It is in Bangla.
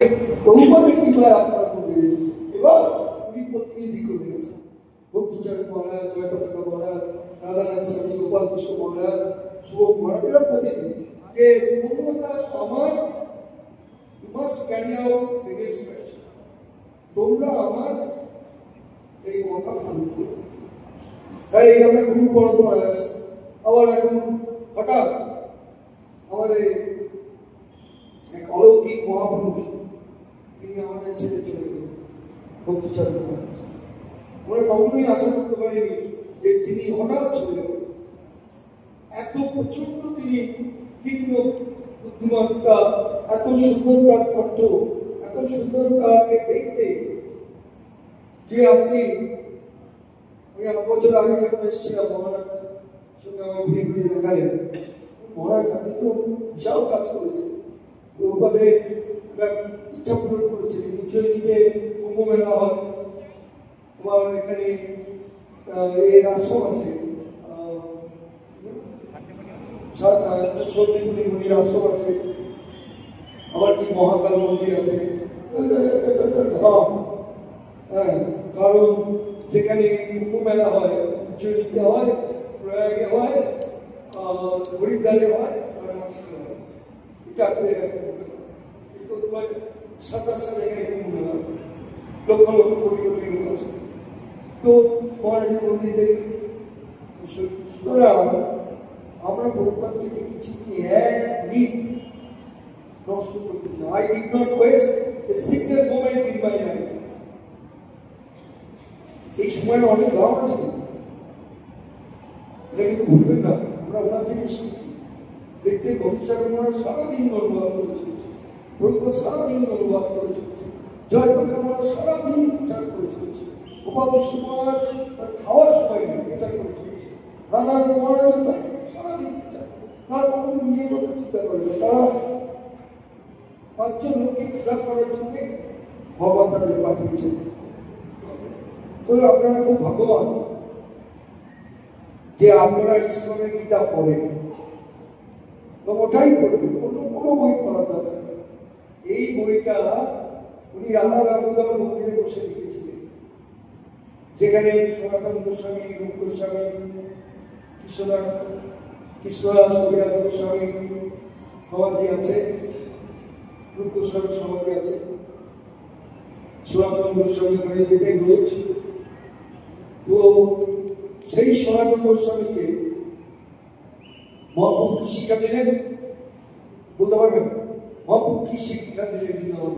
প্রভুপাদ একটি প্রায় আপনার মধ্যে এসেছে, এবার উনি প্রতিনিধি করে গেছেন। ভক্তিচরণ মহারাজ, জয়প্রতাপ মহারাজ, রাধানাথ স্বামী, গোপাল কৃষ্ণ মহারাজ, শুভক মহারাজ, এরা প্রতিনিধি যে তোমরা আমার মাস্ট ক্যারি আউট রেজিস্ট্রেশন, তোমরা আমার এই কথা পালন করো। তাই আমরা গুরু পরম্পরা আছে। আবার এখন হঠাৎ আমাদের এক অলৌকিক মহাপুরুষ তিনি আমাদের ছেড়ে চলে গেলেন, ভক্তিচরণ মহারাজ। আমরা কখনোই আশা করতে পারিনি যে তিনি হঠাৎ চলে যাবেন। এত প্রচন্ড তিনি তীক্ষ্ণ বুদ্ধিমত্তা, এত সুন্দর তার কণ্ঠ, এত সুন্দর তাকে দেখতে যে আমি 8 বছর আগে যখন এসেছিলাম মহারাজ সঙ্গে আমার ঘুরে ঘুরে দেখালেন, মহারাজ আপনি তো বিশাল কাজ করেছেন, প্রভুপাদে ইচ্ছা পূরণ করেছেন। নিশ্চয়ই কুম্ভ মেলা হয়, তোমার এখানে এই আশ্রম আছে, সন্ধিগুলি মুনির আশ্রম আছে, আবার কি মহাকাল মন্দির আছে, হ্যাঁ, কারণ যেখানে কুম্ভ মেলা হয়, উজ্জয়িনীতে হয়, প্রয়াগে হয়, হরিদ্বারে হয়, আর নাসিকে হয়। এই 4টে জায়গায় কুম্ভ মেলা। এই তো 2027 সালে এখানে কুম্ভ মেলা, লক্ষ লক্ষ কোটি কোটি লোক আছে। তো মহারাজের মন্দিরে সুতরাং আমরা প্রভুপাদ থেকে কিছু এক মিনিট নষ্ট করতে চাই। I did not waste a single moment in my life. এই সময়ের অনেক দাম আছে, এটা কিন্তু ভুলবেন না। আমরা ওনার থেকে শিখেছি। দেখতে ভবিষ্যতের মনে সারাদিন অনুবাদ করে চলছে, প্রভুপাদ সারাদিন অনুবাদ করে চলছে, জয়প্রকাশ মহারাজ সারাদিন বিচার করে চলছে, গোপাল কৃষ্ণ মহারাজ তার খাওয়ার সময় নেই বিচার করে চলছে, রাধারমণ মহারাজ তার সারাদিন বিচার, তার কখনো নিজের কথা চিন্তা করে না। তারা 5 জন লোককে উদ্ধার করার জন্য ভগবান তাদের পাঠিয়েছেন। তবে আপনারা খুব ভাগ্যবান যে আপনারা ইসলামের গীতা পড়েন, ওটাই পড়বেন, কোনো বই পড়ার দরকার নেই। এই বইটা উনি রাধা দামোদর মন্দিরে বসে লিখেছিলেন, যেখানে সনাতন গোস্বামী, রূপ গোস্বামী, কৃষ্ণদাস কবিরাজ গোস্বামী সমাধি আছে, রূপ গোস্বামীর সমাধি আছে, সনাতন গোস্বামী ওখানে যেতেই রোজ। তো সেই সনাতন গোস্বামীকে মহাপ্রভু কি শিক্ষা দিলেন বলতে পারবেন? মহাপ্রভু কি শিক্ষা দিলেন?